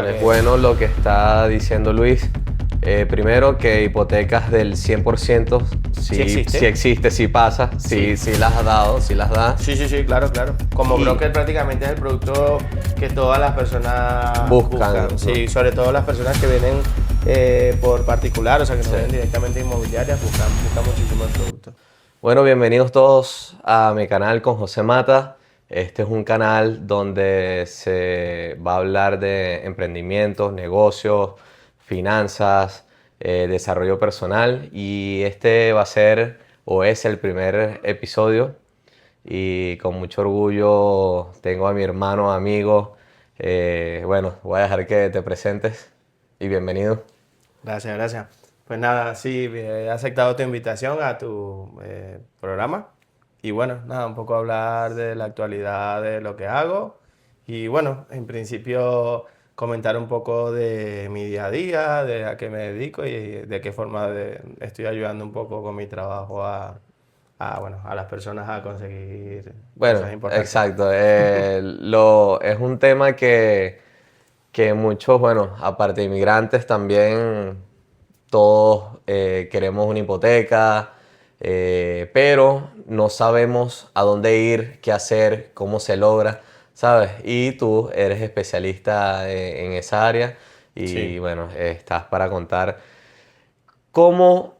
Es bueno lo que está diciendo Luis. Primero que hipotecas del 100% sí existe, sí pasa, sí las has dado, sí las da. Sí, claro. Como broker prácticamente es el producto que todas las personas buscan. ¿no? Sí, sobre todo las personas que vienen por particular, o sea que no vienen directamente inmobiliarias, buscan muchísimo el producto. Bueno, bienvenidos todos a mi canal con José Mata. Este es un canal donde se va a hablar de emprendimientos, negocios, finanzas, desarrollo personal, y este va a ser o es el primer episodio y con mucho orgullo tengo a mi hermano, amigo. Bueno, voy a dejar que te presentes y bienvenido. Gracias. Pues nada, sí, he aceptado tu invitación a tu programa. Y bueno, nada, un poco hablar de la actualidad de lo que hago. Y bueno, en principio comentar un poco de mi día a día, de a qué me dedico y de qué forma estoy ayudando un poco con mi trabajo a las personas a conseguir cosas importantes. Exacto. Es un tema que muchos, bueno, aparte de inmigrantes, también todos queremos una hipoteca, pero no sabemos a dónde ir, qué hacer, cómo se logra, ¿sabes? Y tú eres especialista en esa área y bueno, estás para contar cómo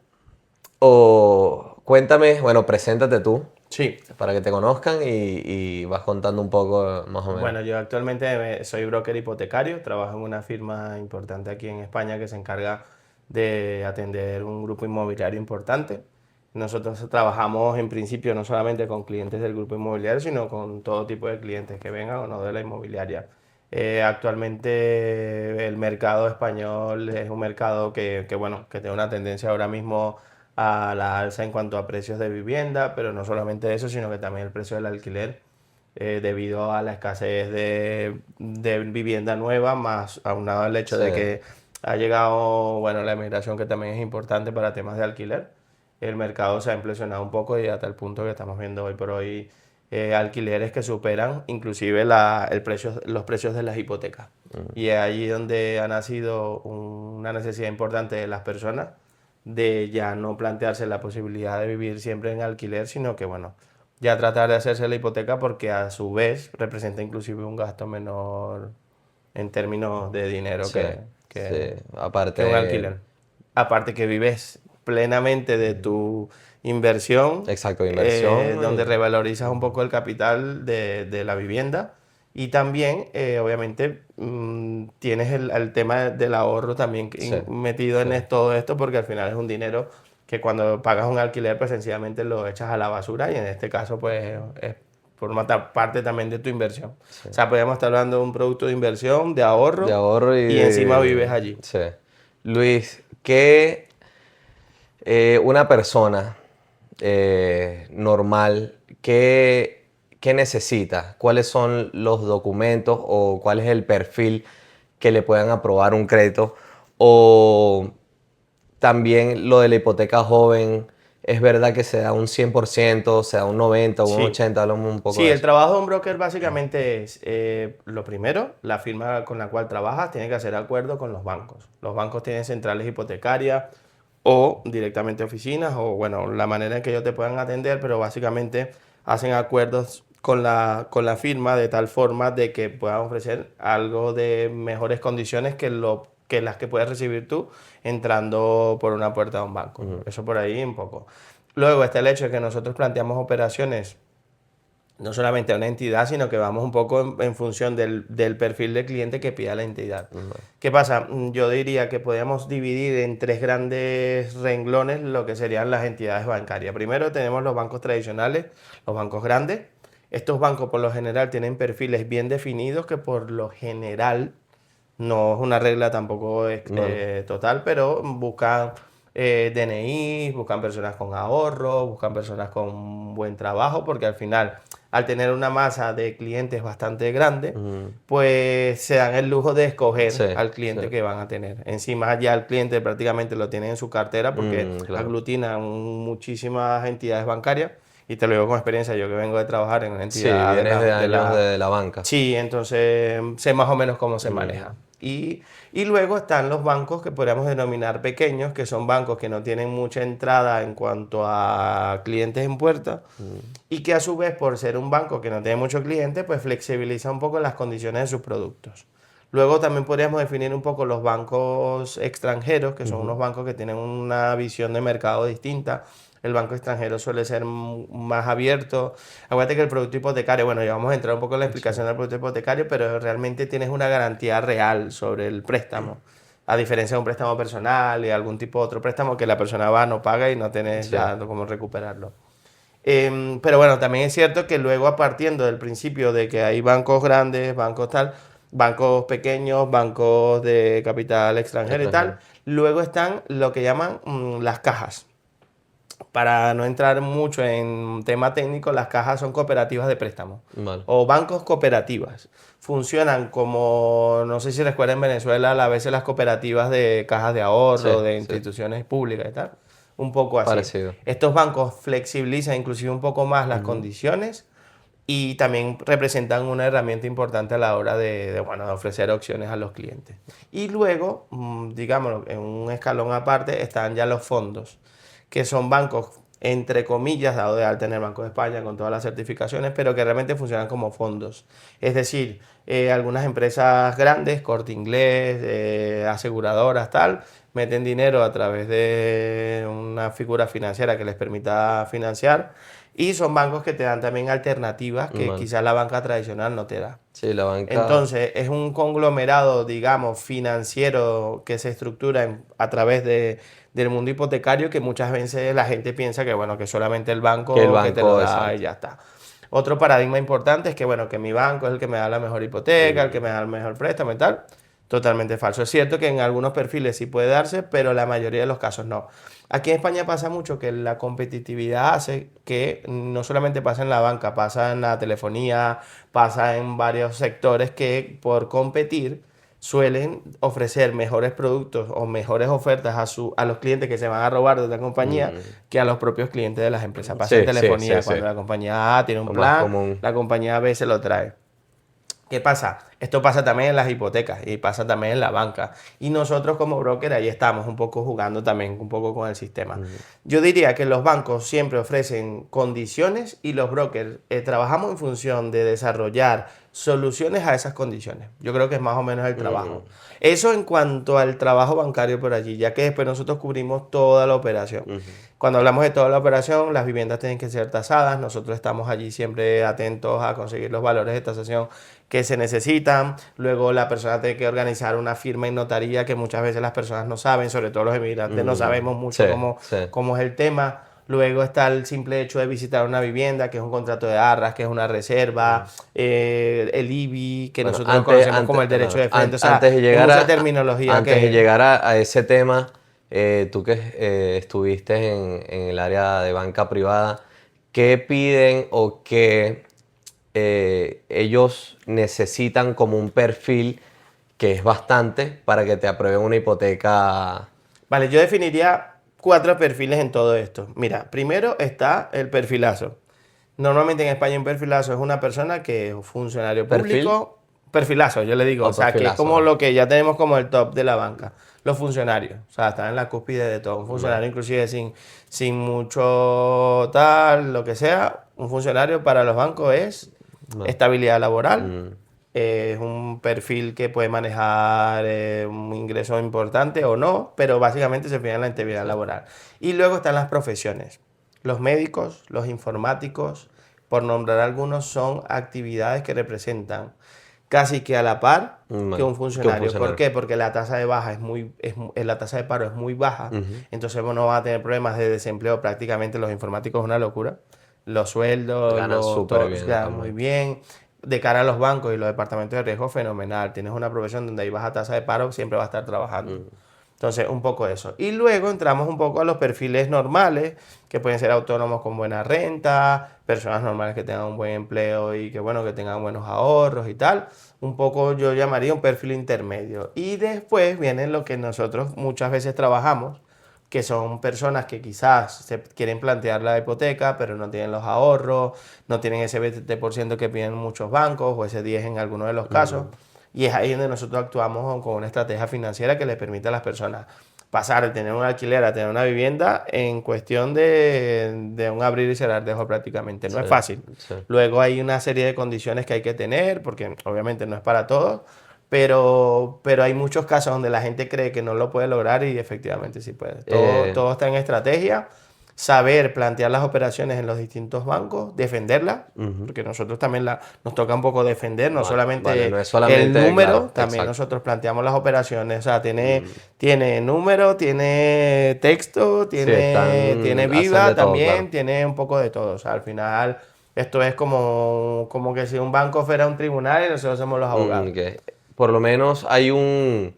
cuéntame, bueno, preséntate tú. Sí. Para que te conozcan y vas contando un poco más o menos. Bueno, yo actualmente soy broker hipotecario, trabajo en una firma importante aquí en España que se encarga de atender un grupo inmobiliario importante. Nosotros trabajamos en principio no solamente con clientes del grupo inmobiliario, sino con todo tipo de clientes que vengan o no de la inmobiliaria. Actualmente el mercado español es un mercado bueno, que tiene una tendencia ahora mismo a la alza en cuanto a precios de vivienda, pero no solamente eso, sino que también el precio del alquiler, debido a la escasez de vivienda nueva, más aunado al hecho de que ha llegado, bueno, la emigración, que también es importante para temas de alquiler. El mercado se ha implosionado un poco y hasta el punto que estamos viendo hoy por hoy alquileres que superan inclusive los precios de las hipotecas. Y es allí donde ha nacido una necesidad importante de las personas de ya no plantearse la posibilidad de vivir siempre en alquiler, sino que, bueno, ya tratar de hacerse la hipoteca, porque a su vez representa inclusive un gasto menor en términos de dinero que un alquiler. Aparte que vives plenamente de tu inversión. Exacto, inversión. Donde revalorizas un poco el capital de la vivienda. Y también, obviamente, tienes el tema del ahorro también metido en todo esto, porque al final es un dinero que cuando pagas un alquiler, pues sencillamente lo echas a la basura, y en este caso, pues, es forma parte también de tu inversión. O sea, podríamos estar hablando de un producto de inversión, de ahorro y encima vives allí. Sí. Luis, ¿qué una persona normal, qué necesita? ¿Cuáles son los documentos o cuál es el perfil que le puedan aprobar un crédito? O también lo de la hipoteca joven, ¿es verdad que se da un 100%, se da un 90%, un 80%? Hablamos un poco de eso. Sí, el trabajo de un broker básicamente es, lo primero, la firma con la cual trabajas tiene que hacer acuerdo con los bancos. Los bancos tienen centrales hipotecarias o directamente oficinas, o bueno, la manera en que ellos te puedan atender, pero básicamente hacen acuerdos con la firma de tal forma de que puedan ofrecer algo de mejores condiciones que las que puedes recibir tú entrando por una puerta de un banco. Eso por ahí un poco. Luego está el hecho de que nosotros planteamos operaciones no solamente a una entidad, sino que vamos un poco en función del perfil de cliente que pida la entidad. ¿Qué pasa? Yo diría que podríamos dividir en tres grandes renglones lo que serían las entidades bancarias. Primero tenemos los bancos tradicionales, los bancos grandes. Estos bancos por lo general tienen perfiles bien definidos, que por lo general no es una regla tampoco total, pero buscan DNI, buscan personas con ahorro, buscan personas con buen trabajo, porque al final, al tener una masa de clientes bastante grande, pues se dan el lujo de escoger al cliente que van a tener. Encima ya el cliente prácticamente lo tiene en su cartera, porque aglutinan muchísimas entidades bancarias. Y te lo digo con experiencia, yo que vengo de trabajar en una entidad vienes de años de la banca. Sí, entonces sé más o menos cómo se maneja. Y luego están los bancos que podríamos denominar pequeños, que son bancos que no tienen mucha entrada en cuanto a clientes en puerta y que a su vez, por ser un banco que no tiene muchos clientes, pues flexibiliza un poco las condiciones de sus productos. Luego también podríamos definir un poco los bancos extranjeros, que son unos bancos que tienen una visión de mercado distinta. El banco extranjero suele ser más abierto. Acuérdate que el producto hipotecario, bueno, ya vamos a entrar un poco en la explicación del producto hipotecario, pero realmente tienes una garantía real sobre el préstamo. A diferencia de un préstamo personal y algún tipo de otro préstamo que la persona va, no paga y no tienes ya cómo recuperarlo. Pero bueno, también es cierto que luego, partiendo del principio de que hay bancos grandes, bancos tal, bancos pequeños, bancos de capital extranjero y tal, luego están lo que llaman las cajas. Para no entrar mucho en tema técnico, las cajas son cooperativas de préstamo Vale. o bancos cooperativas. Funcionan como, no sé si recuerdan en Venezuela, a veces las cooperativas de cajas de ahorro, Sí, de sí. instituciones públicas y tal. Un poco así. Parecido. Estos bancos flexibilizan inclusive un poco más las condiciones y también representan una herramienta importante a la hora bueno, de ofrecer opciones a los clientes. Y luego, digamos, en un escalón aparte, están ya los fondos, que son bancos, entre comillas, dado de alta en el Banco de España con todas las certificaciones, pero que realmente funcionan como fondos. Es decir, algunas empresas grandes, Corte Inglés, aseguradoras, tal, meten dinero a través de una figura financiera que les permita financiar y son bancos que te dan también alternativas que Vale. quizás la banca tradicional no te da. Sí, la banca. Entonces, es un conglomerado, digamos, financiero que se estructura a través del mundo hipotecario que muchas veces la gente piensa que, bueno, que solamente el Que el banco que te lo banco, da y exacto. ya está. Otro paradigma importante es que, bueno, que mi banco es el que me da la mejor hipoteca, el que me da el mejor préstamo y tal. Totalmente falso. Es cierto que en algunos perfiles sí puede darse, pero la mayoría de los casos no. Aquí en España pasa mucho que la competitividad hace que no solamente pasa en la banca, pasa en la telefonía, pasa en varios sectores que por competir suelen ofrecer mejores productos o mejores ofertas a los clientes que se van a robar de la compañía que a los propios clientes de las empresas. Pasa en Sí, sí, sí, telefonía, sí. cuando la compañía A tiene un Lo más plan, común. la compañía B se lo trae. ¿Qué pasa? Esto pasa también en las hipotecas y pasa también en la banca. Y nosotros como broker ahí estamos un poco jugando también un poco con el sistema. Yo diría que los bancos siempre ofrecen condiciones y los brokers trabajamos en función de desarrollar soluciones a esas condiciones. Yo creo que es más o menos el trabajo. Eso en cuanto al trabajo bancario por allí, ya que después nosotros cubrimos toda la operación. Cuando hablamos de toda la operación, las viviendas tienen que ser tasadas. Nosotros estamos allí siempre atentos a conseguir los valores de tasación que se necesitan. Luego la persona tiene que organizar una firma en notaría que muchas veces las personas no saben, sobre todo los emigrantes no sabemos Sí, mucho sí. cómo es el tema. Luego está el simple hecho de visitar una vivienda, que es un contrato de arras, que es una reserva, el IBI, que Bueno, nosotros lo conocemos como el derecho claro, de frente. O sea, antes de hay llegar mucha terminología antes de que... llegar a ese tema, tú que estuviste en el área de banca privada, ¿qué piden o qué ellos necesitan como un perfil que es bastante para que te aprueben una hipoteca? Vale, yo definiría 4 perfiles en todo esto. Mira, primero está el perfilazo. Normalmente en España un perfilazo es una persona que es funcionario ¿Perfil público. Perfilazo, yo le digo. o O sea, que es perfilazo? como Vale. lo que ya tenemos como el top de la banca. Los funcionarios. O sea, están en la cúspide de todo. Un Vale. funcionario inclusive sin mucho tal, lo que sea. Un funcionario para los bancos es Vale. estabilidad laboral. Mm, Es un perfil que puede manejar un ingreso importante o no, pero básicamente se fija en la integridad sí. laboral. Y luego están las profesiones. Los médicos, los informáticos, por nombrar algunos, son actividades que representan casi que a la par que Vale. un Que un funcionario. ¿Por funcionario. qué? Porque la tasa de baja la tasa de paro es muy baja, entonces no van a tener problemas de desempleo prácticamente. Los informáticos es una locura. Los sueldos, Ganan súper todos bien quedan muy también. bien. De cara a los bancos y los departamentos de riesgo, fenomenal. Tienes una profesión donde hay baja tasa de paro, siempre va a estar trabajando. Entonces, un poco eso. Y luego entramos un poco a los perfiles normales, que pueden ser autónomos con buena renta, personas normales que tengan un buen empleo y que, bueno, que tengan buenos ahorros y tal. Un poco yo llamaría un perfil intermedio. Y después vienen lo que nosotros muchas veces trabajamos, que son personas que quizás se quieren plantear la hipoteca, pero no tienen los ahorros, no tienen ese 20% que piden muchos bancos o ese 10% en algunos de los casos. Y es ahí donde nosotros actuamos con una estrategia financiera que le permite a las personas pasar de tener un alquiler a tener una vivienda en cuestión de un abrir y cerrar de ojos prácticamente. No Sí, es fácil. sí. Luego hay una serie de condiciones que hay que tener, porque obviamente no es para todos, pero hay muchos casos donde la gente cree que no lo puede lograr y efectivamente sí puede. Todo, Eh, todo está en estrategia, saber plantear las operaciones en los distintos bancos, defenderlas, ujú. porque nosotros también nos toca un poco defender, no Vale, vale, solamente no es el solamente, número, claro, también exacto. nosotros planteamos las operaciones, o sea, Mm, tiene número, tiene texto, sí, tiene hacen viva de todo, también, claro. tiene un poco de todo, o sea, al final esto es como que si un banco fuera un tribunal y nosotros somos los abogados. Que por lo menos hay un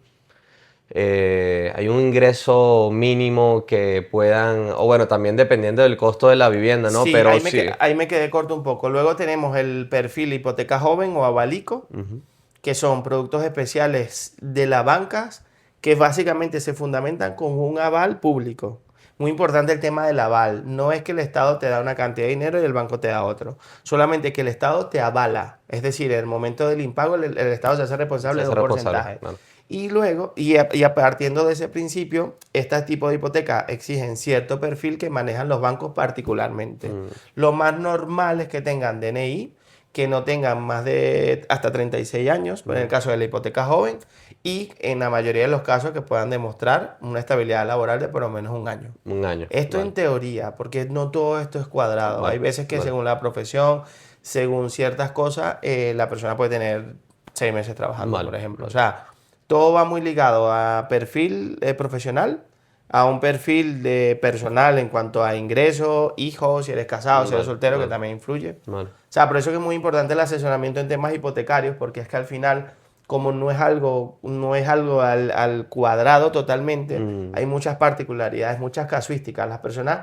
ingreso mínimo que puedan, o bueno, también dependiendo del costo de la vivienda, ¿no? Sí, Pero sí. ahí me quedé corto un poco. Luego tenemos el perfil hipoteca joven o abalico, Ujú. que son productos especiales de las bancas que básicamente se fundamentan con un aval público. Muy importante el tema del aval. No es que el Estado te da una cantidad de dinero y el banco te da otro. Solamente que el Estado te avala. Es decir, en el momento del impago el Estado se hace Se responsable de hace un responsable, porcentaje. claro. Y luego, y partiendo de ese principio, este tipo de hipotecas exigen cierto perfil que manejan los bancos particularmente. Mm, Lo más normal es que tengan DNI, que no tengan más de hasta 36 años, en el mm, caso de la hipoteca joven, y en la mayoría de los casos que puedan demostrar una estabilidad laboral de por lo menos un año. un año, Esto en vale, teoría, porque no todo esto es cuadrado. Hay vale, veces que vale, según la profesión, según ciertas cosas, la persona puede tener 6 meses trabajando, vale, por ejemplo. O vale. sea, todo va muy ligado a perfil profesional, a un perfil de personal en cuanto a ingresos, hijos, si eres casado, si eres Vale, soltero, que vale, también influye. vale. O sea, por eso que es muy importante el asesoramiento en temas hipotecarios, porque es que al final, como no es algo al cuadrado totalmente, Mm, hay muchas particularidades, muchas casuísticas. Las personas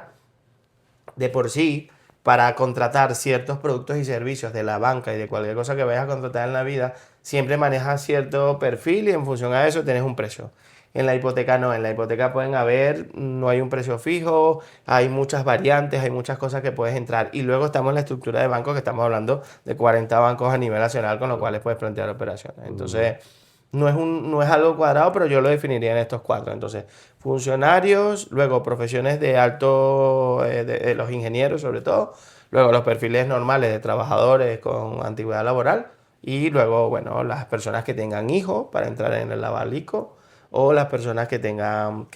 de por sí, para contratar ciertos productos y servicios de la banca y de cualquier cosa que vayas a contratar en la vida, siempre manejas cierto perfil y en función a eso tienes un precio. En la hipoteca no, en la hipoteca pueden haber, no hay un precio fijo, hay muchas variantes, hay muchas cosas que puedes entrar. Y luego estamos en la estructura de bancos, que estamos hablando de 40 bancos a nivel nacional con los cuales puedes plantear operaciones. mm, Entonces, no es algo cuadrado, pero yo lo definiría en estos cuatro. Entonces, funcionarios, luego profesiones de alto, de los ingenieros sobre todo, luego los perfiles normales de trabajadores con antigüedad laboral y luego, bueno, las personas que tengan hijos para entrar en el abalico o las personas que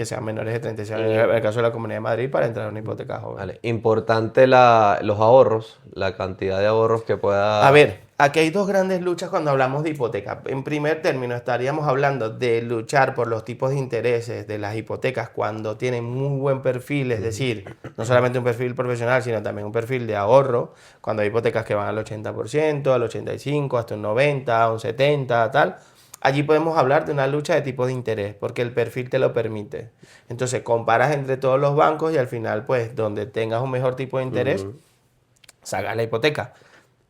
sean menores de 36 años, en y- el caso de la Comunidad de Madrid, para entrar en una hipoteca joven. vale, importante los ahorros, la cantidad de ahorros que A pueda. ver, aquí hay dos grandes luchas cuando hablamos de hipoteca. En primer término, estaríamos hablando de luchar por los tipos de intereses de las hipotecas cuando tienen muy buen perfil, es Ujú, decir, no solamente un perfil profesional, sino también un perfil de ahorro, cuando hay hipotecas que van al 80%, al 85%, hasta un 90%, un 70%, tal. Allí podemos hablar de una lucha de tipos de interés, porque el perfil te lo permite. Entonces, comparas entre todos los bancos y al final, pues, donde tengas un mejor tipo de interés, ujú, sacas la hipoteca.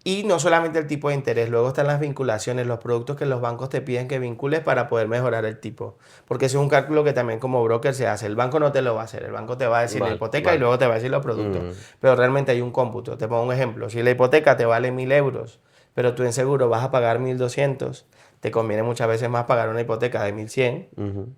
Y no solamente el tipo de interés, luego están las vinculaciones, los productos que los bancos te piden que vincules para poder mejorar el tipo. Porque ese es un cálculo que también como broker se hace. El banco no te lo va a hacer, el banco te va a decir la vale, hipoteca y vale. luego te va a decir los productos. Mm, Pero realmente hay un cómputo. Te pongo un ejemplo. Si la hipoteca te vale 1.000 euros, pero tú en seguro vas a pagar 1.200, te conviene muchas veces más pagar una hipoteca de 1.100 ujú,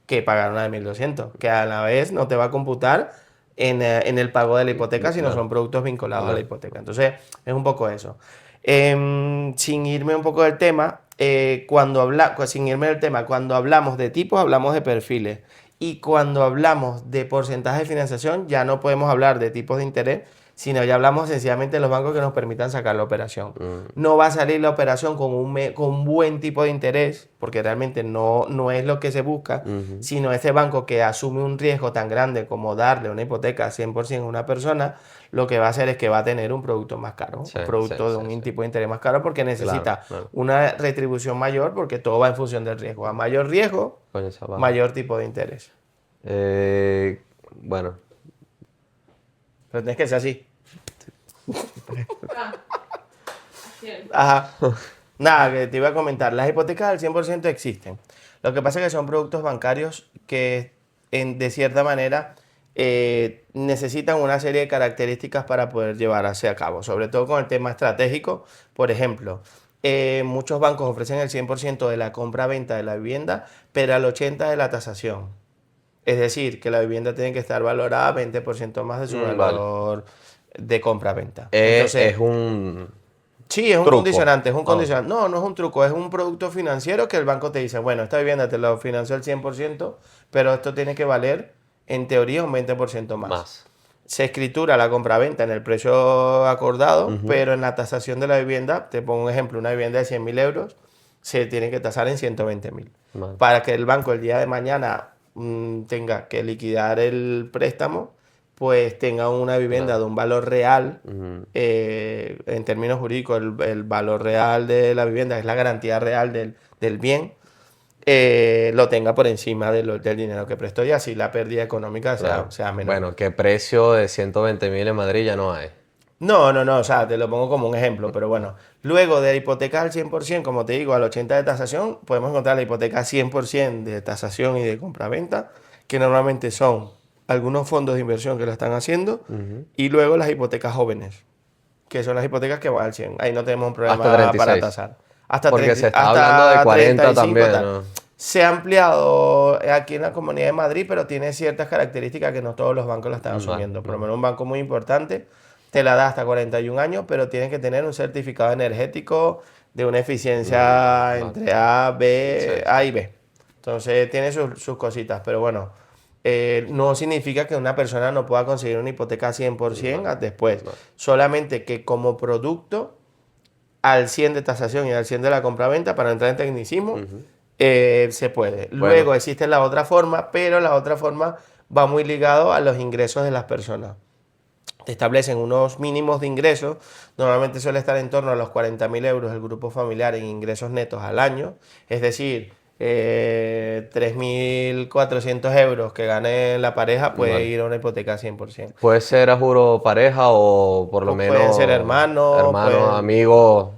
que pagar una de 1.200, que a la vez no te va a computar en el pago de la hipoteca si no claro, son productos vinculados a la claro. hipoteca. Entonces, es un poco eso. Sin irme un poco del tema, sin irme del tema, cuando hablamos de tipos, hablamos de perfiles. Y cuando hablamos de porcentaje de financiación, ya no podemos hablar de tipos de interés, sino ya hablamos sencillamente de los bancos que nos permitan sacar la operación. Mm, No va a salir la operación con un buen tipo de interés, porque realmente no es lo que se busca, ujú. sino ese banco que asume un riesgo tan grande como darle una hipoteca 100% a una persona, lo que va a hacer es que va a tener un producto más caro, Sí, un sí, producto de sí, un sí. tipo de interés más caro, porque Claro, necesita claro. una retribución mayor, porque todo va en función del riesgo. A mayor riesgo, Coño, esa baja. mayor tipo de interés. Eh, bueno, Pero tienes que ser así. Ah, cierto. Ajá. Nada, que te iba a comentar. Las hipotecas al 100% existen. Lo que pasa es que son productos bancarios que, de cierta manera, necesitan una serie de características para poder llevarse a cabo. Sobre todo con el tema estratégico. Por ejemplo, Muchos bancos ofrecen el 100% de la compra-venta de la vivienda, pero al 80% de la tasación. Es decir, que la vivienda tiene que estar valorada 20% más de su Vale. valor de compra-venta. Entonces, Es un sí, es un truco. condicionante, es un Oh, condicionante. No, no es un truco, es un producto financiero que el banco te dice, bueno, esta vivienda te lo financió al 100%, pero esto tiene que valer, en teoría, un 20% más. más. Se escritura la compraventa en el precio acordado, Ujú. pero en la tasación de la vivienda, te pongo un ejemplo, una vivienda de 100.000 euros se tiene que tasar en 120.000. Vale. Para que el banco el día de mañana tenga que liquidar el préstamo, pues tenga una vivienda Claro. de un valor real, Ujú. en términos jurídicos, el valor real de la vivienda es la garantía real del bien, lo tenga por encima del dinero que prestó y así la pérdida económica Claro. sea menor. Bueno, ¿qué precio de 120.000 en Madrid ya no hay? No, no, no, o sea, te lo pongo como un ejemplo, pero bueno, luego de hipoteca al 100%, como te digo, al 80% de tasación, podemos encontrar la hipoteca 100% de tasación y de compraventa, que normalmente son algunos fondos de inversión que lo están haciendo, Ujú. y luego las hipotecas jóvenes, que son las hipotecas que van al 100%. Ahí no tenemos un Hasta problema para 36. tasar. Hasta Porque 30 se está hablando de hasta 40 35 también, tal. ¿no? Se ha ampliado aquí en la Comunidad de Madrid, pero tiene ciertas características que no todos los bancos la están Vale, asumiendo. Por lo vale. menos un banco muy importante te la da hasta 41 años, pero tienes que tener un certificado energético de una eficiencia Vale. entre A, Sí, B, sí. A y B. Entonces tiene sus cositas, pero bueno, no significa que una persona no pueda conseguir una hipoteca 100% Vale, después. vale. Solamente que como producto al 100 de tasación y al 100 de la compraventa, para entrar en tecnicismo, Ujú. se puede. Bueno, Luego existe la otra forma, pero la otra forma va muy ligado a los ingresos de las personas. Te establecen unos mínimos de ingresos, normalmente suele estar en torno a los 40.000 euros el grupo familiar en ingresos netos al año, es decir, 3.400 euros que gane la pareja puede vale. ir a una hipoteca 100%. Puede ser a juro pareja o por lo Pueden ser menos hermanos, hermanos, pueden amigos.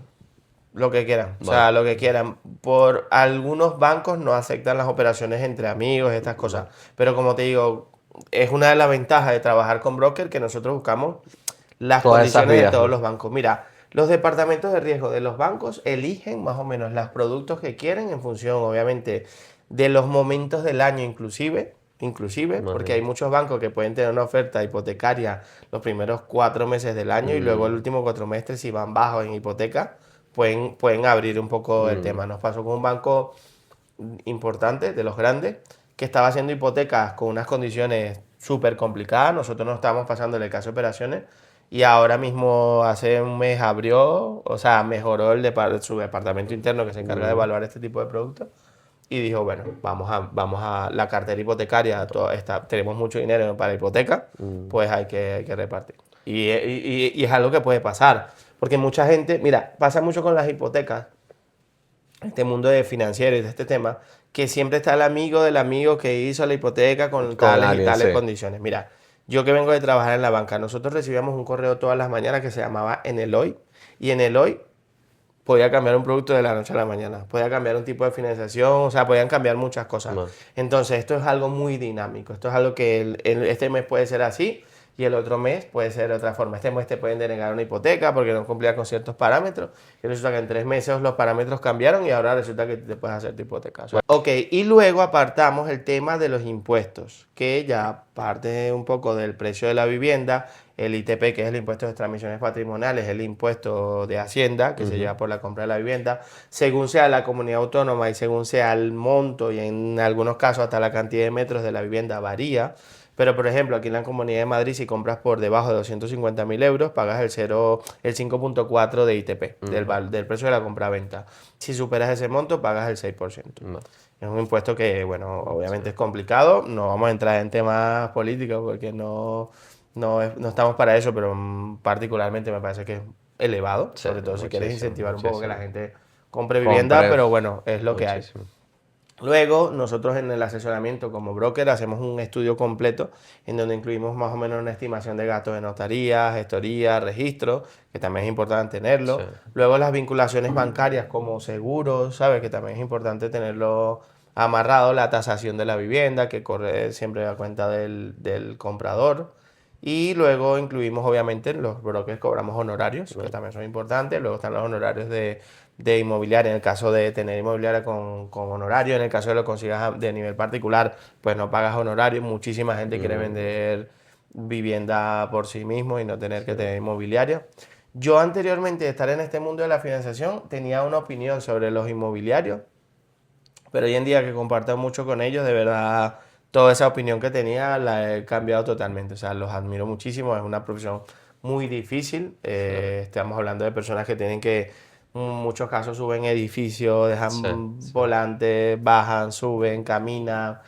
lo que quieran, o Vale, sea, lo que quieran. Por algunos bancos no aceptan las operaciones entre amigos, estas cosas. vale. Pero como te digo, es una de las ventajas de trabajar con broker que nosotros buscamos las Todas esas condiciones de vías, todos ¿no? los bancos. Mira, los departamentos de riesgo de los bancos eligen más o menos los productos que quieren en función, obviamente, de los momentos del año inclusive, porque hay Imagino. muchos bancos que pueden tener una oferta hipotecaria los primeros 4 meses del año y luego el Mm, último cuatrimestre, si van bajos en hipoteca, pueden abrir un poco el mm, tema. Nos pasó con un banco importante, de los grandes, que estaba haciendo hipotecas con unas condiciones súper complicadas. Nosotros no estábamos pasando el caso de operaciones y ahora mismo hace un mes abrió, o sea, mejoró su departamento interno que se encarga de mm, evaluar este tipo de productos y dijo, bueno, vamos a la cartera hipotecaria, tenemos mucho dinero para hipoteca, mm. pues hay que repartir. Y es algo que puede pasar, porque mucha gente, mira, pasa mucho con las hipotecas, este mundo de financiero y de este tema, que siempre está el amigo del amigo que hizo la hipoteca con Con tales y alguien, tales sí. condiciones. Mira, yo que vengo de trabajar en la banca, nosotros recibíamos un correo todas las mañanas que se llamaba Eneloy, y Eneloy podía cambiar un producto de la noche a la mañana, podía cambiar un tipo de financiación, o sea, podían cambiar muchas cosas. Vale. Entonces, esto es algo muy dinámico, esto es algo que este mes puede ser así y el otro mes puede ser de otra forma. Este mes te pueden denegar una hipoteca porque no cumplía con ciertos parámetros y resulta que en 3 meses los parámetros cambiaron y ahora resulta que te puedes hacer tu hipoteca. Ok, y luego apartamos el tema de los impuestos, que ya parte un poco del precio de la vivienda. El ITP, que es el impuesto de transmisiones patrimoniales, el impuesto de Hacienda, que se Ujú. lleva por la compra de la vivienda, según sea la comunidad autónoma y según sea el monto y en algunos casos hasta la cantidad de metros de la vivienda varía. Pero, por ejemplo, aquí en la Comunidad de Madrid, si compras por debajo de 250.000 euros, pagas el 5,4 de ITP, Ujú. del precio de la compra-venta. Si superas ese monto, pagas el 6%. Vale. Es un impuesto que, bueno, Sí. obviamente es complicado. No vamos a entrar en temas políticos porque no estamos para eso, pero particularmente me parece que es elevado, Sí, sobre todo si quieres muchísimo, incentivar un poco que la muchísimo. gente compre vivienda, Compre pero bueno, es lo que hay. muchísimo. Luego, nosotros en el asesoramiento como broker hacemos un estudio completo en donde incluimos más o menos una estimación de gastos de notaría, gestoría, registro, que también es importante Sí. tenerlo. Luego las vinculaciones bancarias como seguros, ¿sabes? Que también es importante tenerlo amarrado, la tasación de la vivienda, que corre siempre a cuenta del comprador. Y luego incluimos, obviamente, los brokers cobramos honorarios, que Vale. también son importantes. Luego están los honorarios de inmobiliaria, en el caso de tener inmobiliaria con honorario, en el caso de lo consigas de nivel particular, pues no pagas honorario. Muchísima gente quiere vender vivienda por sí mismo y no tener que tener inmobiliaria. Yo anteriormente de estar en este mundo de la financiación tenía una opinión sobre los inmobiliarios, pero hoy en día que comparto mucho con ellos, de verdad, toda esa opinión que tenía la he cambiado totalmente. O sea, los admiro muchísimo, es una profesión muy difícil. Estamos hablando de personas que tienen que, en muchos casos, suben edificios, Sí, dejan sí, volantes, bajan, suben, caminan,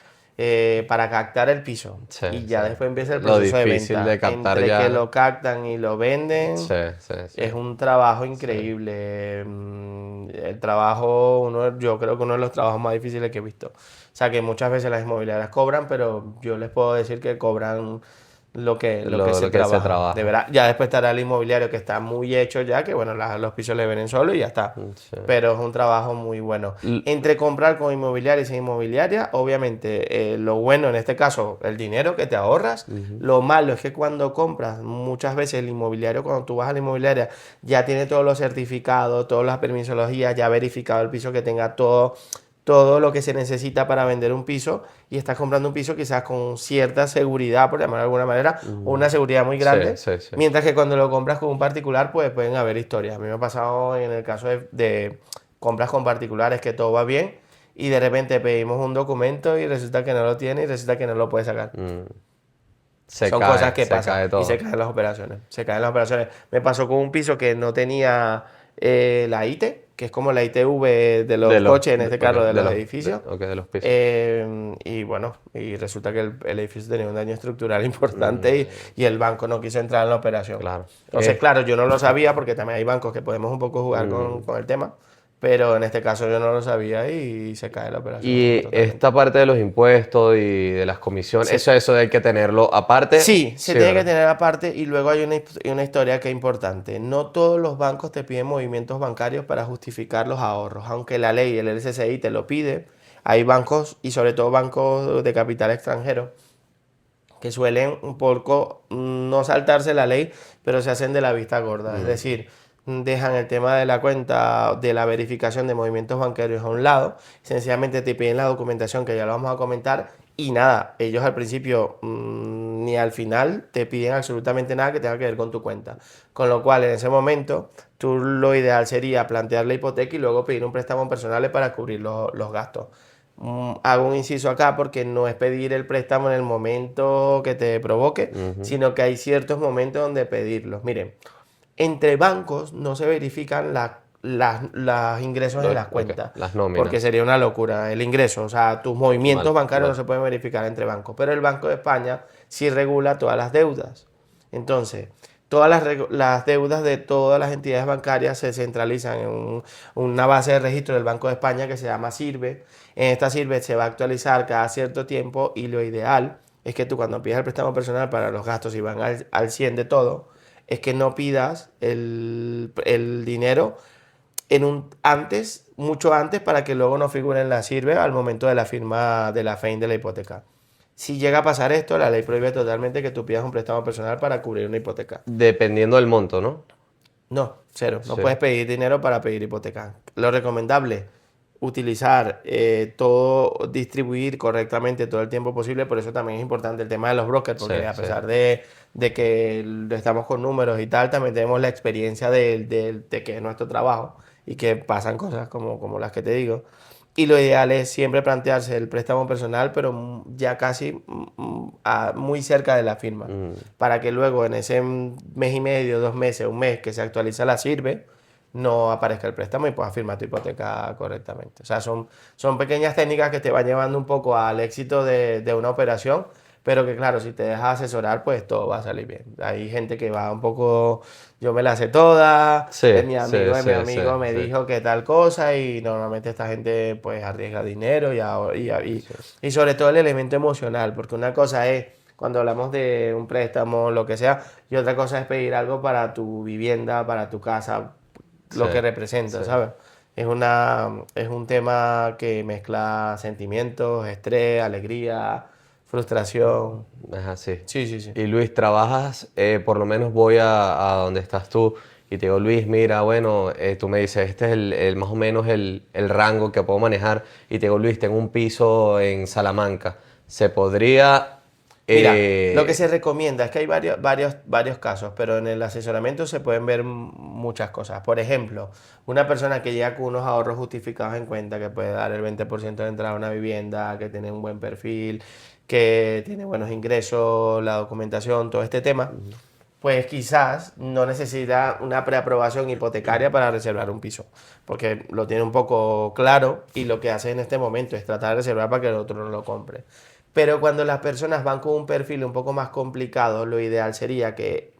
para captar el piso. sí, Y sí. ya después empieza el Lo proceso de difícil venta. de captar Entre que ya. lo captan y lo venden. Sí, sí, sí. Es un trabajo Sí. increíble. El trabajo, yo creo que uno de los trabajos más difíciles que he visto. O sea, que muchas veces las inmobiliarias cobran, pero yo les puedo decir que cobran lo que se Lo que se trabaja. De trabaja. verdad, ya después estará el inmobiliario que está muy hecho ya, que bueno, los pisos le vienen solo y ya está. Sí. Pero es un trabajo muy bueno. L- Entre comprar con inmobiliaria y sin inmobiliaria, obviamente, lo bueno en este caso, el dinero que te ahorras. Lo malo es que cuando compras, muchas veces el inmobiliario, cuando tú vas a la inmobiliaria, ya tiene todos los certificados, todas las permisologías, ya ha verificado el piso que tenga todo lo que se necesita para vender un piso y estás comprando un piso quizás con cierta seguridad, por llamarlo de alguna manera, o una seguridad muy Sí, grande, sí, sí. mientras que cuando lo compras con un particular, pues pueden haber historias. A mí me ha pasado en el caso de compras con particulares que todo va bien y de repente pedimos un documento y resulta que no lo tiene y resulta que no lo puede sacar. Son cosas que Se pasan cae y se todo. caen las operaciones. Se caen las operaciones. Me pasó con un piso que no tenía la IT, que es como la ITV de De los los, coches, en este ok, caso de los edificios. de los pisos. Y bueno, y resulta que el edificio tenía un daño estructural importante y el banco no quiso entrar en la operación. Claro. Entonces, claro, yo no lo sabía porque también hay bancos que podemos un poco jugar con el tema, pero en este caso yo no lo sabía y se cae la operación Y totalmente. esta parte de los impuestos y de las comisiones, Sí. eso hay que tenerlo aparte. Sí, se Sí, tiene que ¿verdad? tener aparte y luego hay una historia que es importante. No todos los bancos te piden movimientos bancarios para justificar los ahorros, aunque la ley, el LCCI te lo pide. Hay bancos y sobre todo bancos de capital extranjero que suelen un poco no saltarse la ley, pero se hacen de la vista gorda. Es decir, dejan el tema de la cuenta de la verificación de movimientos bancarios a un lado, sencillamente te piden la documentación que ya lo vamos a comentar y nada, ellos al principio ni al final te piden absolutamente nada que tenga que ver con tu cuenta. Con lo cual, en ese momento, tú lo ideal sería plantear la hipoteca y luego pedir un préstamo personal para cubrir los gastos. Hago un inciso acá porque no es pedir el préstamo en el momento que te provoque, sino que hay ciertos momentos donde pedirlos. Miren, entre bancos no se verifican los ingresos en las Ok, cuentas, las porque nóminas. sería una locura el ingreso. O sea, tus movimientos Vale, bancarios no vale. se pueden verificar entre bancos, pero el Banco de España sí regula todas las deudas. Entonces, todas las deudas de todas las entidades bancarias se centralizan en una base de registro del Banco de España que se llama Sirve. En esta Sirve se va a actualizar cada cierto tiempo y lo ideal es que tú cuando pidas el préstamo personal para los gastos y van al 100 de todo, es que no pidas el dinero mucho antes para que luego no figure en la Sirve al momento de la firma de la FEIN de la hipoteca. Si llega a pasar esto, la ley prohíbe totalmente que tú pidas un préstamo personal para cubrir una hipoteca. Dependiendo del monto, ¿no? No, cero. No Sí. puedes pedir dinero para pedir hipoteca. Lo recomendable, utilizar todo, distribuir correctamente todo el tiempo posible. Por eso también es importante el tema de los brokers, Sí, porque a sí. pesar de que estamos con números y tal, también tenemos la experiencia de que es nuestro trabajo y que pasan cosas como las que te digo. Y lo ideal es siempre plantearse el préstamo personal, pero ya casi muy cerca de la firma, para que luego en ese mes y medio, 2 meses, un mes que se actualiza la Sirve, no aparezca el préstamo y puedas firmar tu hipoteca correctamente. O sea, son pequeñas técnicas que te van llevando un poco al éxito de una operación, pero que claro, si te dejas asesorar, pues todo va a salir bien. Hay gente que va un poco, yo me la sé toda, Sí, es mi amigo, sí, es mi sí, sí, amigo, me sí. dijo que tal cosa y normalmente esta gente pues arriesga dinero y sobre todo el elemento emocional, porque una cosa es cuando hablamos de un préstamo, lo que sea, y otra cosa es pedir algo para tu vivienda, para tu casa, Sí, lo que representa, sí. ¿sabes? Es un tema que mezcla sentimientos, estrés, alegría, frustración. Es así. Sí, sí, sí. Y Luis, trabajas, por lo menos voy a donde estás tú, y te digo, Luis, mira, bueno, tú me dices, este es más o menos el rango que puedo manejar, y te digo, Luis, tengo un piso en Salamanca, se podría... Mira, lo que se recomienda es que hay varios casos, pero en el asesoramiento se pueden ver muchas cosas. Por ejemplo, una persona que llega con unos ahorros justificados en cuenta, que puede dar el 20% de entrada a una vivienda, que tiene un buen perfil, que tiene buenos ingresos, la documentación, todo este tema, pues quizás no necesita una preaprobación hipotecaria para reservar un piso, porque lo tiene un poco claro y lo que hace en este momento es tratar de reservar para que el otro no lo compre. Pero cuando las personas van con un perfil un poco más complicado, lo ideal sería que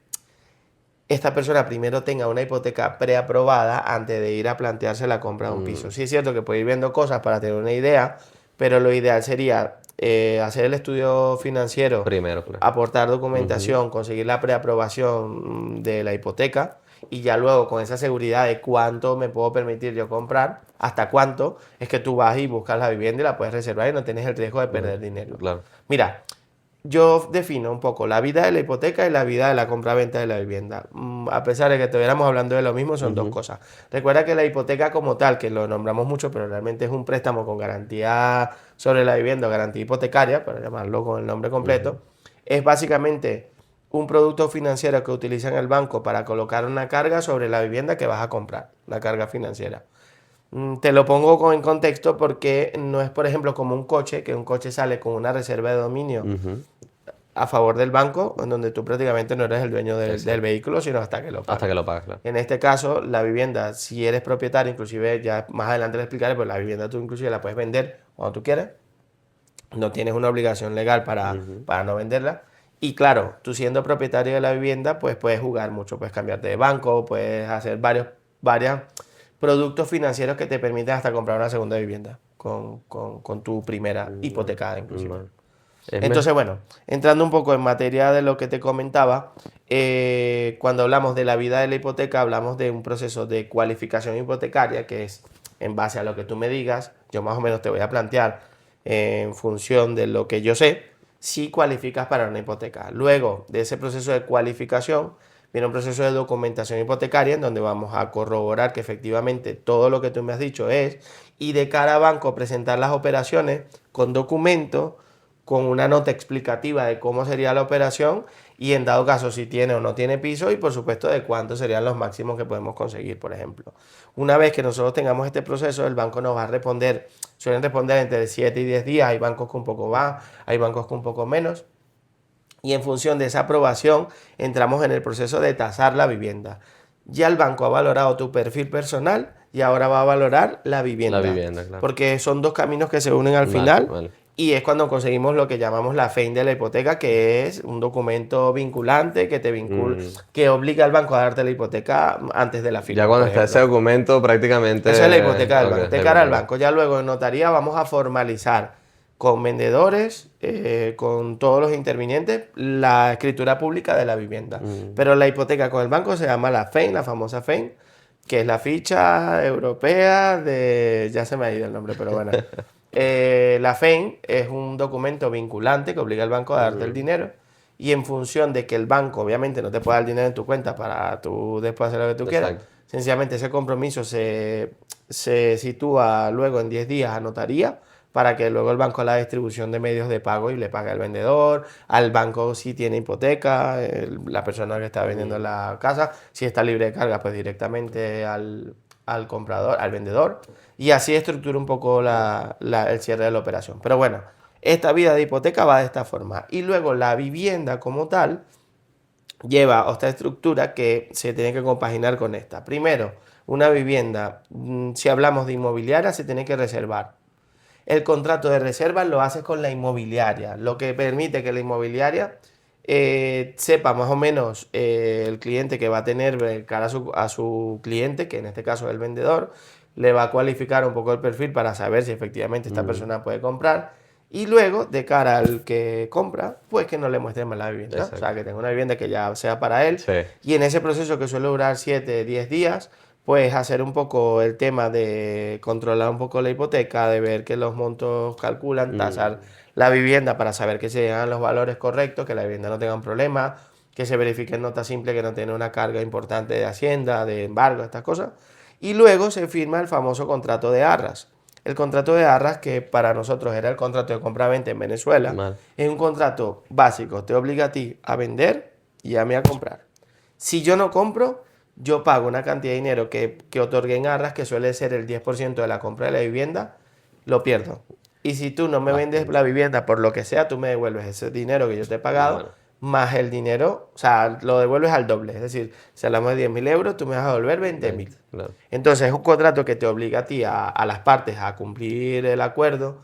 esta persona primero tenga una hipoteca preaprobada antes de ir a plantearse la compra de un piso. Sí es cierto que puede ir viendo cosas para tener una idea, pero lo ideal sería hacer el estudio financiero, Primero, claro. aportar documentación, conseguir la preaprobación de la hipoteca y ya luego con esa seguridad de cuánto me puedo permitir yo comprar, hasta cuánto, es que tú vas y buscas la vivienda y la puedes reservar y no tienes el riesgo de perder dinero. Claro. Mira, yo defino un poco la vida de la hipoteca y la vida de la compra-venta de la vivienda. A pesar de que estuviéramos hablando de lo mismo, son dos cosas. Recuerda que la hipoteca como tal, que lo nombramos mucho, pero realmente es un préstamo con garantía sobre la vivienda, garantía hipotecaria, para llamarlo con el nombre completo, es básicamente un producto financiero que utilizan el banco para colocar una carga sobre la vivienda que vas a comprar, la carga financiera. Te lo pongo en contexto porque no es, por ejemplo, como un coche, que un coche sale con una reserva de dominio a favor del banco, en donde tú prácticamente no eres el dueño del vehículo, sino hasta que lo pagas. Hasta que lo pagas, claro. En este caso, la vivienda, si eres propietario, inclusive ya más adelante le explicaré, pues la vivienda tú inclusive la puedes vender cuando tú quieras. No tienes una obligación legal para no venderla. Y claro, tú siendo propietario de la vivienda, pues puedes jugar mucho, puedes cambiarte de banco, puedes hacer varios productos financieros que te permiten hasta comprar una segunda vivienda con tu primera hipotecada inclusive. Entonces, bueno, entrando un poco en materia de lo que te comentaba, cuando hablamos de la vida de la hipoteca, hablamos de un proceso de cualificación hipotecaria, que es en base a lo que tú me digas, yo más o menos te voy a plantear en función de lo que yo sé, si cualificas para una hipoteca. Luego de ese proceso de cualificación, viene un proceso de documentación hipotecaria en donde vamos a corroborar que efectivamente todo lo que tú me has dicho es, y de cara a banco presentar las operaciones con documentos, con una nota explicativa de cómo sería la operación y en dado caso si tiene o no tiene piso y por supuesto de cuántos serían los máximos que podemos conseguir, por ejemplo. Una vez que nosotros tengamos este proceso, el banco nos va a responder, suelen responder entre 7 y 10 días, hay bancos con un poco más, hay bancos con un poco menos. Y en función de esa aprobación entramos en el proceso de tasar la vivienda. Ya el banco ha valorado tu perfil personal y ahora va a valorar la vivienda. La vivienda, claro. Porque son dos caminos que se unen al final. Y es cuando conseguimos lo que llamamos la FEIN de la hipoteca, que es un documento vinculante que te que obliga al banco a darte la hipoteca antes de la firma. Ya cuando está ese documento prácticamente... Esa es la hipoteca del banco. De cara al banco. Ya luego en notaría vamos a formalizar con vendedores, con todos los intervinientes, la escritura pública de la vivienda. Pero la hipoteca con el banco se llama la FEIN, la famosa FEIN, que es la ficha europea de... Ya se me ha ido el nombre, pero bueno. La FEIN es un documento vinculante que obliga al banco a darte el dinero y en función de que el banco obviamente no te pueda dar el dinero en tu cuenta para tú después hacer lo que tú quieras, sencillamente ese compromiso se sitúa luego en 10 días a notaría para que luego el banco haga la distribución de medios de pago y le pague al vendedor, al banco si tiene hipoteca, la persona que está vendiendo la casa, si está libre de carga pues directamente al comprador, al vendedor, y así estructura un poco el cierre de la operación. Pero bueno, esta vida de hipoteca va de esta forma. Y luego la vivienda como tal lleva otra estructura que se tiene que compaginar con esta. Primero, una vivienda, si hablamos de inmobiliaria, se tiene que reservar. El contrato de reserva lo haces con la inmobiliaria, lo que permite que la inmobiliaria sepa más o menos el cliente que va a tener cara a su cliente, que en este caso es el vendedor, le va a cualificar un poco el perfil para saber si efectivamente esta persona puede comprar y luego de cara al que compra, pues que no le muestre más la vivienda. Exacto. O sea, que tenga una vivienda que ya sea para él y en ese proceso que suele durar 7, 10 días, pues hacer un poco el tema de controlar un poco la hipoteca, de ver que los montos calculan, tasar la vivienda para saber que se llegan los valores correctos, que la vivienda no tenga un problema, que se verifique en nota simple que no tiene una carga importante de Hacienda, de embargo, estas cosas. Y luego se firma el famoso contrato de arras. El contrato de arras, que para nosotros era el contrato de compra-venta en Venezuela, Vale. es un contrato básico. Te obliga a ti a vender y a mí a comprar. Si yo no compro, yo pago una cantidad de dinero que otorgué en arras, que suele ser el 10% de la compra de la vivienda, lo pierdo. Y si tú no me vendes la vivienda por lo que sea, tú me devuelves ese dinero que yo te he pagado, Bueno. más el dinero, o sea, lo devuelves al doble. Es decir, si hablamos de 10.000 euros, tú me vas a devolver 20.000. Claro. Entonces es un contrato que te obliga a ti, a las partes, a cumplir el acuerdo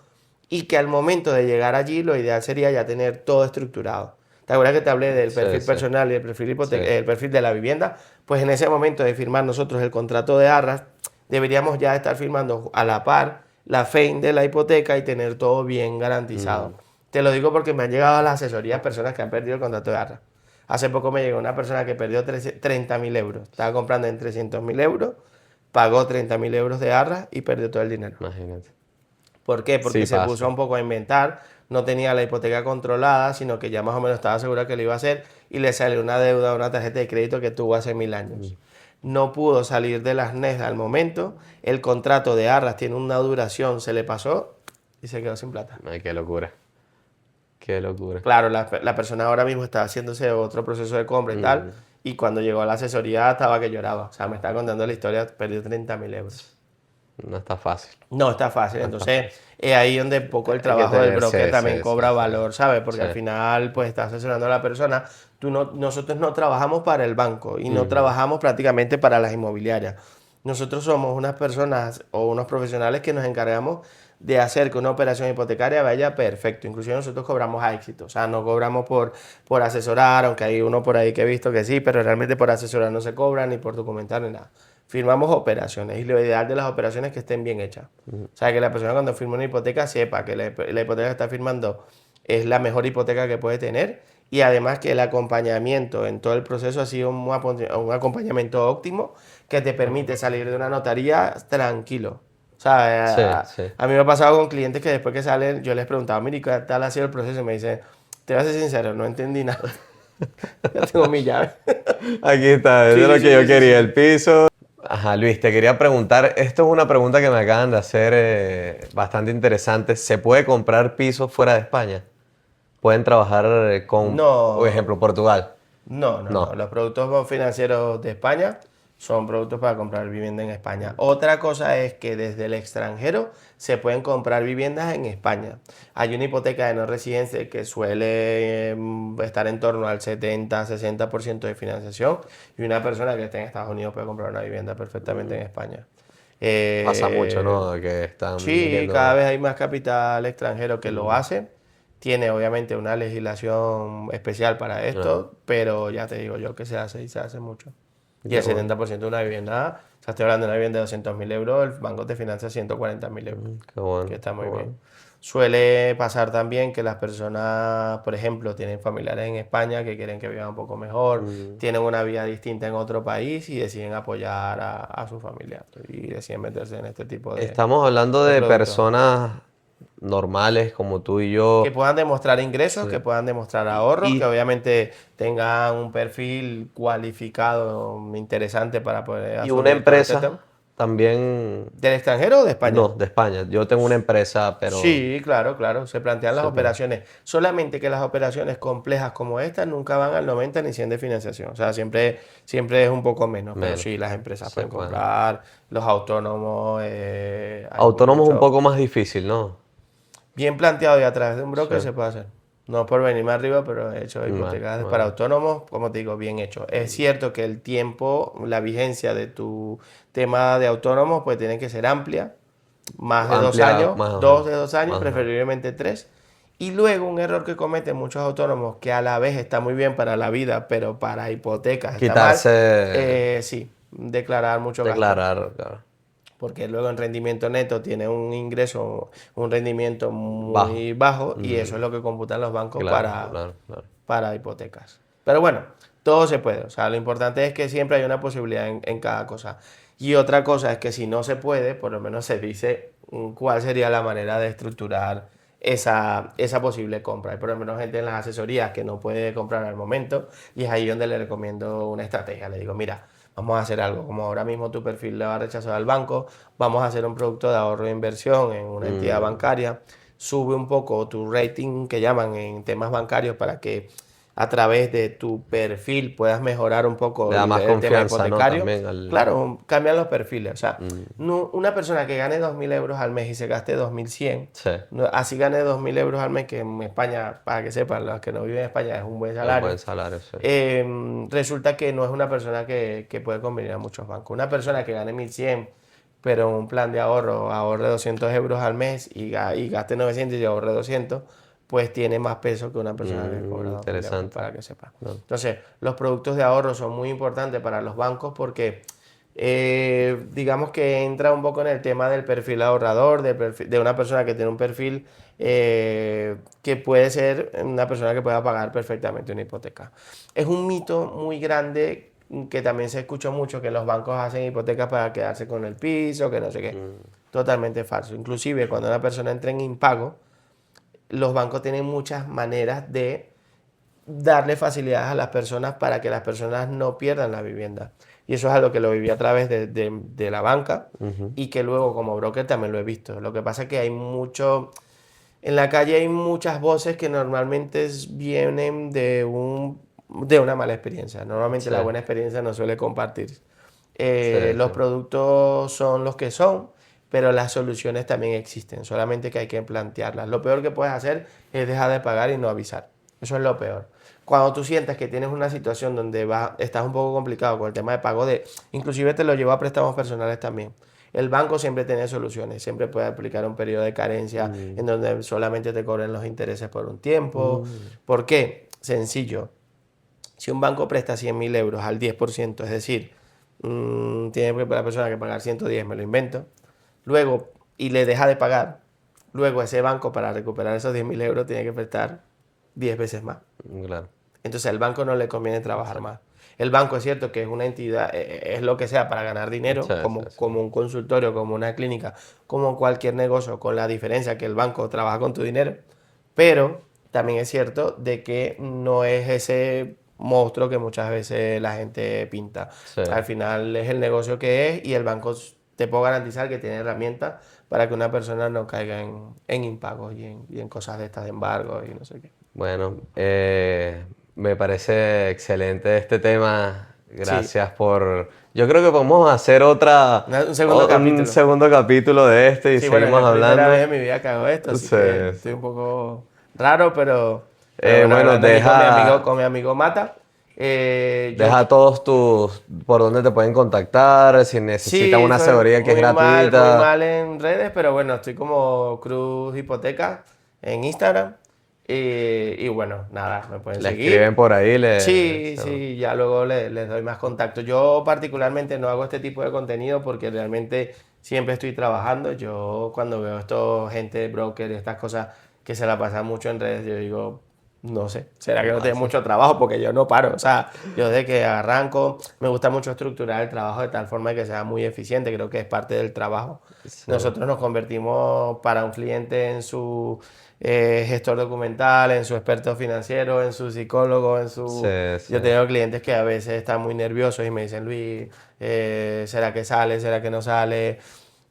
y que al momento de llegar allí lo ideal sería ya tener todo estructurado. ¿Te acuerdas que te hablé del Sí, perfil sí. personal y el perfil, Sí. el perfil de la vivienda? Pues en ese momento de firmar nosotros el contrato de arras, deberíamos ya estar firmando a la par la FEIN de la hipoteca y tener todo bien garantizado. Te lo digo porque me han llegado a las asesorías personas que han perdido el contrato de arras. Hace poco me llegó una persona que perdió 30.000 euros. Estaba comprando en 300.000 euros, pagó 30.000 euros de arras y perdió todo el dinero. Imagínate. ¿Por qué? Porque Sí se pasa. puso un poco a inventar, no tenía la hipoteca controlada, sino que ya más o menos estaba segura que lo iba a hacer y le salió una deuda, una tarjeta de crédito que tuvo hace 1000 años. No pudo salir de las NES al momento, el contrato de arras tiene una duración, se le pasó y se quedó sin plata. Ay, qué locura. Qué locura. Claro, la persona ahora mismo está haciéndose otro proceso de compra y tal, y cuando llegó a la asesoría estaba que lloraba. O sea, me estaba contando la historia, perdió 30.000 euros. No está fácil. No está fácil, entonces es ahí donde un poco el Hay que trabajo del tener- broker sí, también sí, cobra sí, sí. valor, ¿sabes? Porque Sí. al final pues está asesorando a la persona. Nosotros no trabajamos para el banco y no trabajamos prácticamente para las inmobiliarias. Nosotros somos unas personas o unos profesionales que nos encargamos de hacer que una operación hipotecaria vaya perfecto. Inclusive nosotros cobramos a éxito, o sea, no cobramos por asesorar, aunque hay uno por ahí que he visto que sí, pero realmente por asesorar no se cobra, ni por documentar, ni nada. Firmamos operaciones y lo ideal de las operaciones es que estén bien hechas. O sea, que la persona cuando firma una hipoteca sepa que la hipoteca que está firmando es la mejor hipoteca que puede tener y además que el acompañamiento en todo el proceso ha sido un acompañamiento óptimo que te permite salir de una notaría tranquilo. O sea, Sí, sí. a mí me ha pasado con clientes que después que salen, yo les preguntaba, mira, ¿qué tal ha sido el proceso? Y me dicen, te voy a ser sincero, no entendí nada. Ya tengo mi llave. Aquí está, eso Sí, es lo sí, que sí, yo sí, quería, sí. el piso. Ajá, Luis, te quería preguntar, esto es una pregunta que me acaban de hacer bastante interesante. ¿Se puede comprar pisos fuera de España? ¿Pueden trabajar con, por No. ejemplo, Portugal? No. No. Los productos financieros de España son productos para comprar vivienda en España. Otra cosa es que desde el extranjero se pueden comprar viviendas en España. Hay una hipoteca de no residencia que suele estar en torno al 70-60% de financiación y una persona que esté en Estados Unidos puede comprar una vivienda perfectamente en España. Pasa mucho, Eh, ¿no? Que están Sí, cada viniendo... vez hay más capital extranjero que lo hace. Tiene obviamente una legislación especial para Claro. esto, pero ya te digo yo que se hace y se hace mucho. Y Qué el bueno. 70% de una vivienda, o sea, estoy hablando de una vivienda de 200.000 euros, el banco te financia 140.000 euros, Qué bueno, que está qué muy bueno. bien. Suele pasar también que las personas, por ejemplo, tienen familiares en España que quieren que vivan un poco mejor, tienen una vida distinta en otro país y deciden apoyar a su familia y deciden meterse en este tipo Estamos hablando de de productos. personas normales como tú y Que yo. puedan demostrar ingresos, Sí. que puedan demostrar ahorros, que Y, obviamente tengan un perfil cualificado, interesante para poder y una asumir todo este empresa tema. también... ¿Del extranjero o de No, España? de España. Yo tengo una empresa, pero... Sí, claro, claro. Se plantean las se puede. operaciones. Solamente que las operaciones complejas como estas nunca van al 90 ni 100 de financiación. O sea, siempre es un poco menos. Pero Menos. sí, las empresas Se pueden puede. comprar, los autónomos, hay Autónomo es un mucho. poco más difícil, ¿no? Bien planteado y a través de un Sí. broker se puede hacer. No por venirme arriba, pero he hecho Vale, hipotecas para vale. autónomos, como te digo, bien hecho. Es cierto que el tiempo, la vigencia de tu tema de autónomos, pues tiene que ser amplia, más de 2 Amplia, años, más o dos menos. de 2 años, Más o menos. preferiblemente 3. Y luego un error que cometen muchos autónomos, que a la vez está muy bien para la vida, pero para hipotecas está mal, Quitarse, sí, declarar mucho gasto declarar, claro, porque luego en rendimiento neto tiene un ingreso, un rendimiento bajo. muy bajo y eso es lo que computan los bancos Claro, claro, claro. para hipotecas. Pero bueno, todo se puede. O sea, lo importante es que siempre hay una posibilidad en cada cosa. Y otra cosa es que si no se puede, por lo menos se dice cuál sería la manera de estructurar esa posible compra. Hay por lo menos gente en las asesorías que no puede comprar al momento y es ahí donde le recomiendo una estrategia. Le digo, mira, vamos a hacer algo. Como ahora mismo tu perfil le va a rechazar al banco, vamos a hacer un producto de ahorro e inversión en una entidad bancaria. Sube un poco tu rating, que llaman en temas bancarios, para que a través de tu perfil puedas mejorar un poco Le da más el tema confianza, ¿no? hipotecario. También al... Claro, cambian los perfiles. O sea, una persona que gane 2.000 euros al mes y se gaste 2.100, Sí, así gane 2.000 euros al mes, que en España, para que sepan, los que no viven en España, es un buen un salario. buen salario, sí. Resulta que no es una persona que puede convenir a muchos bancos. Una persona que gane 1.100, pero en un plan de ahorro ahorre 200 euros al mes y gaste 900 y ahorre 200, pues tiene más peso que una persona que cobra 2.000 euros, Interesante. para que sepa. No. Entonces, los productos de ahorro son muy importantes para los bancos porque digamos que entra un poco en el tema del perfil ahorrador, de una persona que tiene un perfil que puede ser una persona que pueda pagar perfectamente una hipoteca. Es un mito muy grande que también se escucha mucho, que los bancos hacen hipotecas para quedarse con el piso, que no sé qué. Totalmente falso. Inclusive cuando una persona entra en impago, los bancos tienen muchas maneras de darle facilidades a las personas para que las personas no pierdan la vivienda. Y eso es algo que lo viví a través de la banca y que luego como broker también lo he visto. Lo que pasa es que hay mucho... En la calle hay muchas voces que normalmente vienen de una mala experiencia. Normalmente Sí, la buena experiencia no suele compartir. sí, Los sí. productos son los que son, pero las soluciones también existen, solamente que hay que plantearlas. Lo peor que puedes hacer es dejar de pagar y no avisar. Eso es lo peor. Cuando tú sientas que tienes una situación donde estás un poco complicado con el tema de pago, inclusive te lo llevo a préstamos personales también. El banco siempre tiene soluciones, siempre puede aplicar un periodo de carencia en donde solamente te cobren los intereses por un tiempo. ¿Por qué? Sencillo. Si un banco presta 100.000 euros al 10%, es decir, tiene la persona que pagar 110, me lo invento, luego, y le deja de pagar, luego ese banco para recuperar esos 10.000 euros tiene que prestar 10 veces más. Claro. Entonces al banco no le conviene trabajar más. El banco es cierto que es una entidad, es lo que sea para ganar dinero, Sí, sí, sí. como un consultorio, como una clínica, como cualquier negocio, con la diferencia que el banco trabaja con tu dinero, pero también es cierto de que no es ese monstruo que muchas veces la gente pinta. Sí. Al final es el negocio que es y el banco te puedo garantizar que tiene herramientas para que una persona no caiga en impagos y en cosas de estas de embargo y no sé qué. Bueno, me parece excelente este tema. Sí, Gracias por... Yo creo que podemos hacer un segundo un capítulo. segundo capítulo de este y Sí, bueno, es seguimos la primera vez hablando. en mi vida que hago esto, así Sí, que estoy sí. un poco raro, pero bueno, Bueno, hablando aquí con mi amigo Mata. Yo deja todos tus... por dónde te pueden contactar, si necesitan sí, una soy asesoría que es muy gratuita. mal en redes, pero bueno, estoy como Cruz Hipoteca en Instagram. Y bueno, nada, me pueden Le escriben seguir. por ahí, Sí, sí, ya luego les doy más contacto. Yo particularmente no hago este tipo de contenido porque realmente siempre estoy trabajando. Yo cuando veo esto, gente, broker, estas cosas que se la pasan mucho en redes, yo digo, no sé, será que no tiene mucho trabajo porque yo no paro. O sea, yo desde que arranco me gusta mucho estructurar el trabajo de tal forma que sea muy eficiente, creo que es parte del trabajo. Sí, Nosotros nos convertimos para un cliente en su gestor documental, en su experto financiero, en su psicólogo, en sí, su... sí. Yo tengo clientes que a veces están muy nerviosos y me dicen, Luis, ¿será que sale? ¿Será que no sale?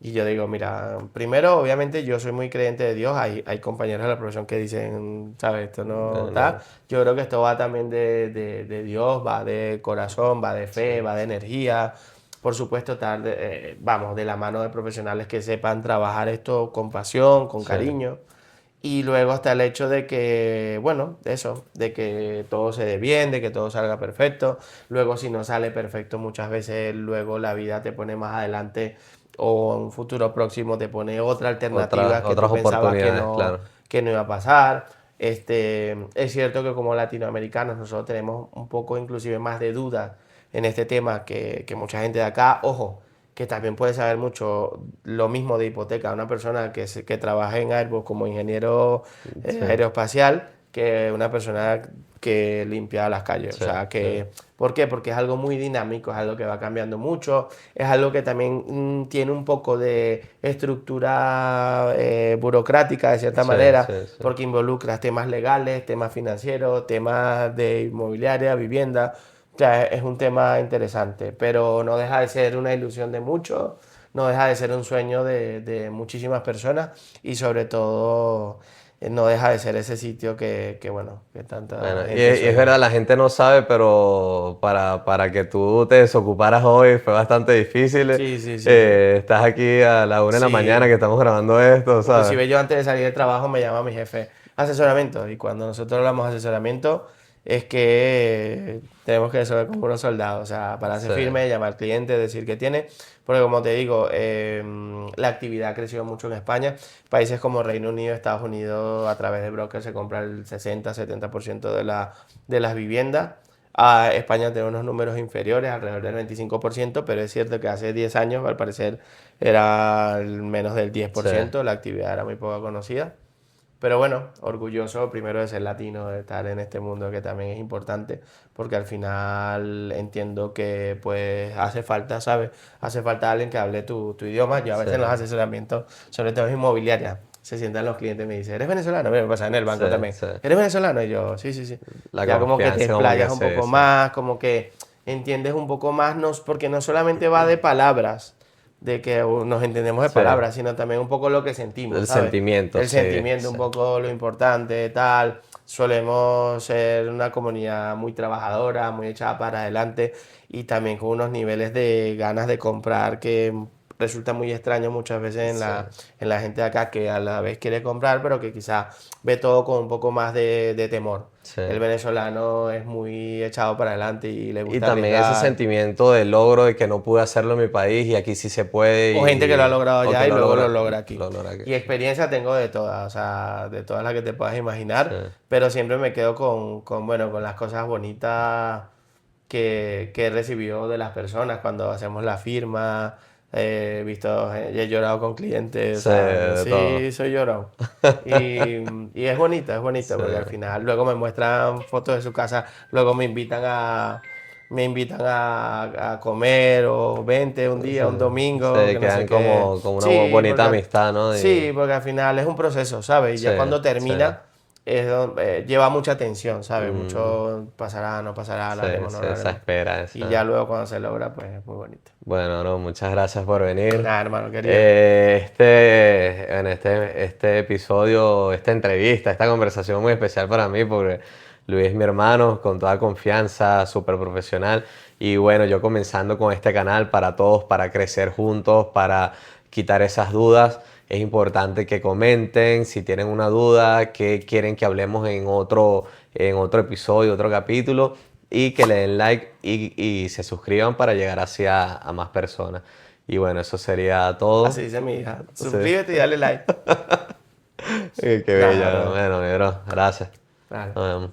Y yo digo, mira, primero, obviamente yo soy muy creyente de Dios, hay compañeros de la profesión que dicen, ¿sabes? Esto no No, está. no. Yo creo que esto va también de Dios, va de corazón, va de fe, va de energía. Por supuesto, vamos, de la mano de profesionales que sepan trabajar esto con pasión, con Sí, cariño. Y luego hasta el hecho de que, bueno, eso, de que todo se dé bien, de que todo salga perfecto. Luego si no sale perfecto, muchas veces luego la vida te pone más adelante o en un futuro próximo te pone otra alternativa que otras tú pensabas oportunidades, claro. que no iba a pasar. Es cierto que como latinoamericanos nosotros tenemos un poco inclusive más de dudas en este tema que mucha gente de acá. Ojo, que también puede saber mucho lo mismo de hipoteca, una persona que trabaja en Airbus como ingeniero Sí, aeroespacial, que una persona que limpia las calles. Sí, O sea, que... ¿Por qué? Porque es algo muy dinámico, es algo que va cambiando mucho, es algo que también tiene un poco de estructura burocrática de cierta sí, manera, sí, sí. porque involucra temas legales, temas financieros, temas de inmobiliaria, vivienda. O sea, es un tema interesante, pero no deja de ser una ilusión de muchos, no deja de ser un sueño de muchísimas personas y sobre todo no deja de ser ese sitio bueno, que tanta Bueno, y gente es sueña. verdad, la gente no sabe, pero para que tú te desocuparas hoy fue bastante difícil. Sí, sí, sí, sí. Estás aquí a la 1 de la mañana Sí. que estamos grabando esto, ¿sabes? Inclusive yo antes de salir del trabajo me llama mi jefe asesoramiento y cuando nosotros hablamos de asesoramiento es que tenemos que ser como unos soldados, o sea, para hacer Sí. firme, llamar al cliente, decir que tiene, porque como te digo, la actividad ha crecido mucho en España, países como Reino Unido, Estados Unidos, a través de brokers se compra el 60-70% de las viviendas. A España tiene unos números inferiores, alrededor del 25%, pero es cierto que hace 10 años, al parecer, era menos del Sí. 10%, la actividad era muy poco conocida. Pero bueno, orgulloso primero de ser latino, de estar en este mundo que también es importante, porque al final entiendo que pues hace falta, ¿sabes? Hace falta alguien que hable tu idioma. Yo a veces en los Sí. asesoramientos, sobre todo en inmobiliaria, se sientan los clientes y me dicen, ¿eres venezolano? Me pasa en el banco Sí, también. sí. ¿Eres venezolano? Y yo, sí, sí, sí. La Ya como que te confianza como que explayas un poco sí. más, como que entiendes un poco más, porque no solamente va de palabras, de que nos entendemos de Sí. palabras, sino también un poco lo que sentimos, El ¿sabes? sentimiento, El sí, sentimiento, un sí. poco lo importante, tal. Solemos ser una comunidad muy trabajadora, muy echada para adelante y también con unos niveles de ganas de comprar que resulta muy extraño muchas veces Sí. en la gente de acá que a la vez quiere comprar, pero que quizá ve todo con un poco más de temor. Sí. El venezolano es muy echado para adelante y le Y gusta también ese arriesgar. sentimiento de logro de que no pude hacerlo en mi país y aquí sí se puede O gente que lo ha logrado o allá que y luego lo logra lo aquí. logra aquí. Y experiencia tengo de todas, o sea, de todas las que te puedas Sí. imaginar, pero siempre me quedo bueno, con las cosas bonitas que he recibido de las personas cuando hacemos la firma. He llorado con clientes, o Sí, sea, yo de todo. sí soy llorón. Y es bonito, Sí. porque al final luego me muestran fotos de su casa, luego me invitan a comer o vente un día, un domingo, Sí, que no sé quedan qué. como una Sí, bonita amistad, ¿no? sí, porque al final es un proceso, ¿sabes? Y Sí, ya cuando sí. termina lleva mucha tensión, ¿sabes? Mm, Mucho pasará, no pasará, lo sí, haremos, no sí, lo esa haremos. espera, Y ya esa. luego cuando se logra, pues es muy bonito. Bueno, no, muchas gracias por venir. Nada, hermano querido. En este episodio, esta entrevista, esta conversación muy especial para mí porque Luis es mi hermano, con toda confianza, súper profesional. Y bueno, yo comenzando con este canal para todos, para crecer juntos, para quitar esas dudas. Es importante que comenten si tienen una duda, que quieren que hablemos en otro episodio, otro capítulo y que le den like y se suscriban para llegar hacia a más personas. Y bueno, eso sería Así todo. dice mi hija. Sí. Suscríbete y dale like. Qué Nada, bella. bro. Bueno, mi bro, gracias. Vale. Nos vemos.